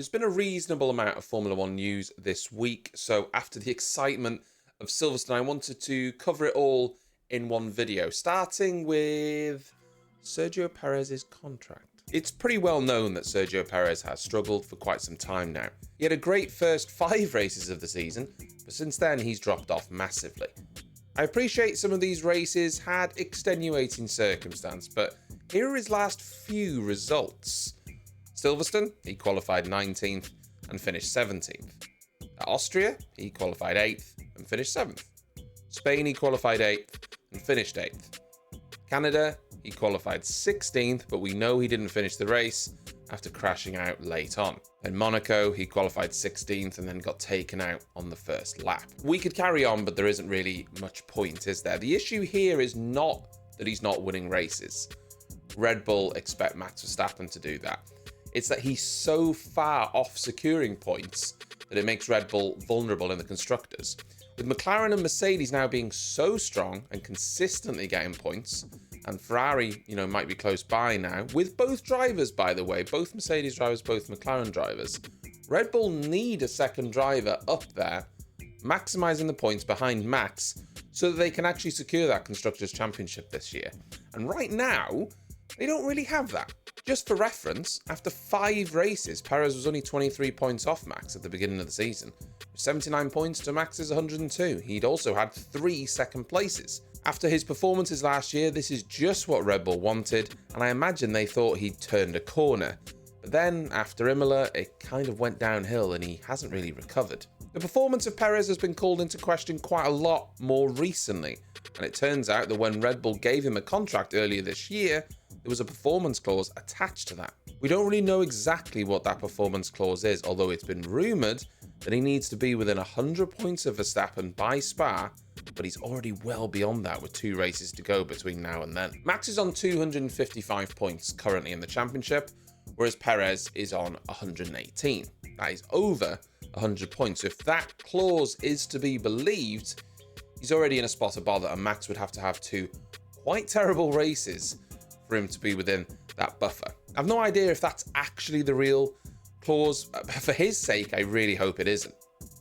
There's been a reasonable amount of Formula One news this week, so after the excitement of Silverstone, I wanted to cover it all in one video, starting with Sergio Perez's contract. It's pretty well known that Sergio Perez has struggled for quite some time now. He had a great first 5 races of the season, but since then he's dropped off massively. I appreciate some of these races had extenuating circumstance, but here are his last few results. Silverstone, he qualified 19th and finished 17th. At Austria, he qualified 8th and finished 7th. Spain, he qualified 8th and finished 8th. Canada, he qualified 16th, but we know he didn't finish the race after crashing out late on. In Monaco, he qualified 16th and then got taken out on the first lap. We could carry on, but there isn't really much point, is there? The issue here is not that he's not winning races. Red Bull expect Max Verstappen to do that. It's that he's so far off securing points that it makes Red Bull vulnerable in the constructors. With McLaren and Mercedes now being so strong and consistently getting points, and Ferrari, might be close by now, with both drivers, by the way, both Mercedes drivers, both McLaren drivers, Red Bull need a second driver up there, maximising the points behind Max so that they can actually secure that Constructors' Championship this year. And right now, they don't really have that. Just for reference, after 5 races, Perez was only 23 points off Max at the beginning of the season. 79 points to Max's 102. He'd also had 3 second places. After his performances last year, this is just what Red Bull wanted, and I imagine they thought he'd turned a corner. But then, after Imola, it kind of went downhill and he hasn't really recovered. The performance of Perez has been called into question quite a lot more recently, and it turns out that when Red Bull gave him a contract earlier this year, there was a performance clause attached to that. We don't really know exactly what that performance clause is, although it's been rumoured that he needs to be within 100 points of Verstappen by Spa, but he's already well beyond that with 2 races to go between now and then. Max is on 255 points currently in the championship, whereas Perez is on 118. That is over 100 points. So if that clause is to be believed, he's already in a spot of bother, and Max would have to have 2 quite terrible races for him to be within that buffer. I've no idea if that's actually the real clause. For his sake, I really hope it isn't.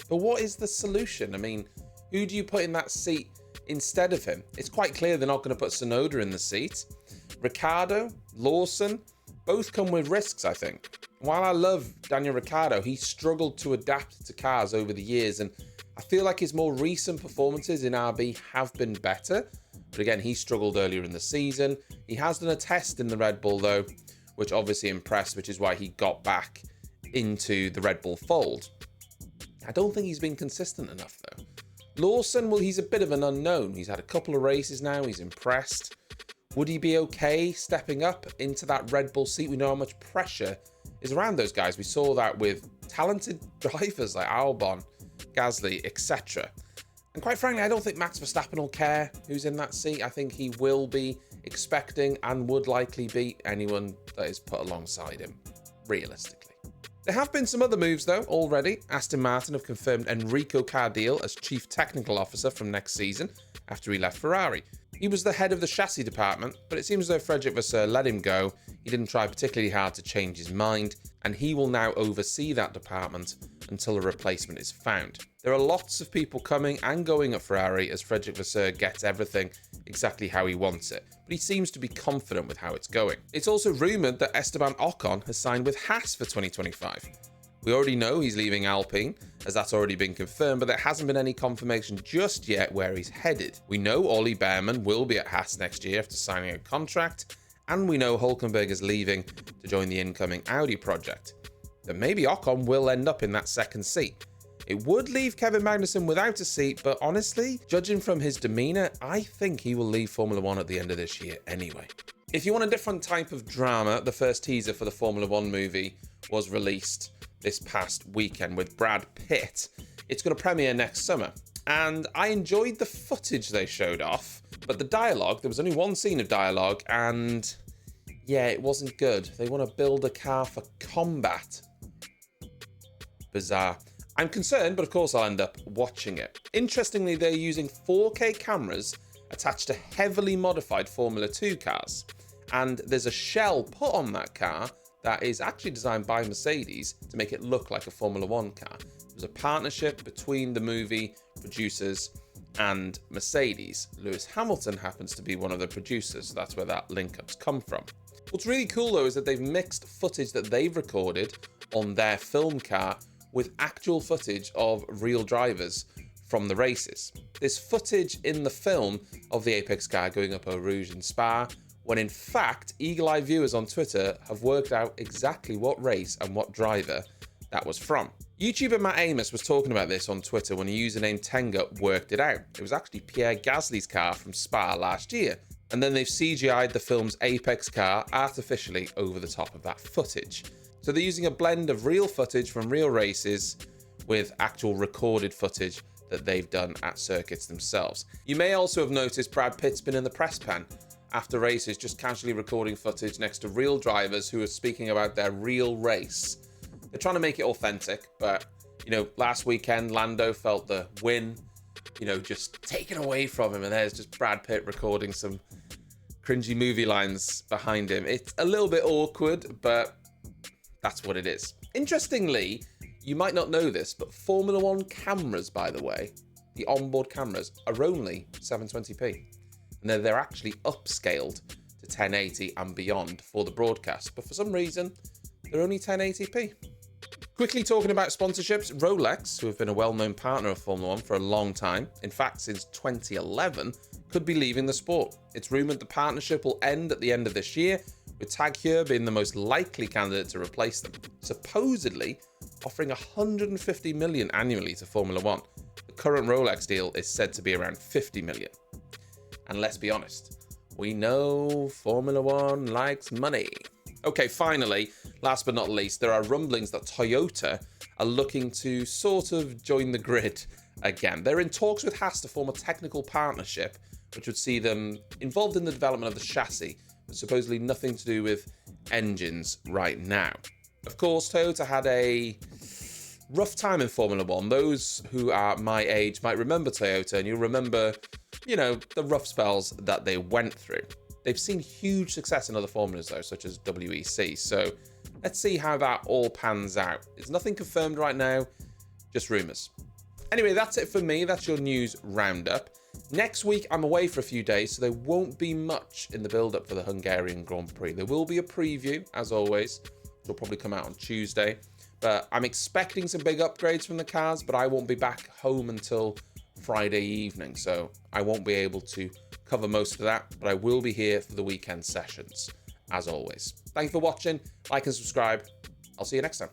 But what is the solution? I mean, who do you put in that seat instead of him? It's quite clear they're not going to put Tsunoda in the seat. Ricciardo, Lawson, both come with risks, I think. While I love Daniel Ricciardo, he struggled to adapt to cars over the years, and I feel like his more recent performances in RB have been better. But again, he struggled earlier in the season. He has done a test in the Red Bull, though, which obviously impressed, which is why he got back into the Red Bull fold. I don't think he's been consistent enough, though. Lawson, well, he's a bit of an unknown. He's had a couple of races now. He's impressed. Would he be okay stepping up into that Red Bull seat? We know how much pressure is around those guys. We saw that with talented drivers like Albon, Gasly, etc. And quite frankly, I don't think Max Verstappen will care who's in that seat. I think he will be expecting and would likely beat anyone that is put alongside him, realistically. There have been some other moves, though, already. Aston Martin have confirmed Enrico Cardile as Chief Technical Officer from next season after he left Ferrari. He was the head of the chassis department, but it seems as though Frederick Vasseur let him go. He didn't try particularly hard to change his mind, and he will now oversee that department until a replacement is found. There are lots of people coming and going at Ferrari as Frederick Vasseur gets everything exactly how he wants it, but he seems to be confident with how it's going. It's also rumoured that Esteban Ocon has signed with Hadz for 2025. We already know he's leaving Alpine, as that's already been confirmed, but there hasn't been any confirmation just yet where he's headed. We know Ollie Behrman will be at Hadz next year after signing a contract, and we know Hülkenberg is leaving to join the incoming Audi project. Then maybe Ocon will end up in that second seat. It would leave Kevin Magnussen without a seat, but honestly, judging from his demeanour, I think he will leave Formula One at the end of this year anyway. If you want a different type of drama, the first teaser for the Formula One movie was released this past weekend with Brad Pitt. It's going to premiere next summer, and I enjoyed the footage they showed off, but the dialogue, there was only one scene of dialogue, and yeah, it wasn't good. They want to build a car for combat. Bizarre. I'm concerned, but of course I'll end up watching it. Interestingly, they're using 4K cameras attached to heavily modified Formula 2 cars, and there's a shell put on that car that is actually designed by Mercedes to make it look like a Formula One car. It was a partnership between the movie producers and Mercedes. Lewis Hamilton happens to be one of the producers, so that's where that link-up's come from. What's really cool though is that they've mixed footage that they've recorded on their film car with actual footage of real drivers from the races. There's footage in the film of the Apex car going up Eau Rouge in Spa, when in fact, eagle-eye viewers on Twitter have worked out exactly what race and what driver that was from. YouTuber Matt Amos was talking about this on Twitter when a user named Tenga worked it out. It was actually Pierre Gasly's car from Spa last year. And then they've CGI'd the film's Apex car artificially over the top of that footage. So they're using a blend of real footage from real races with actual recorded footage that they've done at circuits themselves. You may also have noticed Brad Pitt's been in the press pen after races, just casually recording footage next to real drivers who are speaking about their real race. They're trying to make it authentic, but, last weekend, Lando felt the win, just taken away from him, and there's just Brad Pitt recording some cringy movie lines behind him. It's a little bit awkward, but that's what it is. Interestingly, you might not know this, but Formula One cameras, by the way, the onboard cameras, are only 720p. And they're actually upscaled to 1080 and beyond for the broadcast. But for some reason, they're only 1080p. Quickly talking about sponsorships, Rolex, who have been a well-known partner of Formula One for a long time, in fact since 2011, could be leaving the sport. It's rumoured the partnership will end at the end of this year, with Tag Heuer being the most likely candidate to replace them, supposedly offering $150 million annually to Formula One. The current Rolex deal is said to be around $50 million. And let's be honest, we know Formula One likes money. Okay, finally, last but not least, there are rumblings that Toyota are looking to sort of join the grid again. They're in talks with Hadz to form a technical partnership, which would see them involved in the development of the chassis, but supposedly nothing to do with engines right now. Of course, Toyota had a rough time in Formula One. Those who are my age might remember Toyota, and you'll remember, the rough spells that they went through. They've seen huge success in other formulas though, such as WEC. So let's see how that all pans out. There's nothing confirmed right now, just rumours. Anyway, that's it for me. That's your news roundup. Next week, I'm away for a few days, so there won't be much in the build-up for the Hungarian Grand Prix. There will be a preview, as always, which will probably come out on Tuesday. But I'm expecting some big upgrades from the cars, but I won't be back home until Friday evening, so I won't be able to cover most of that, but I will be here for the weekend sessions, as always. Thank you for watching, like and subscribe. I'll see you next time.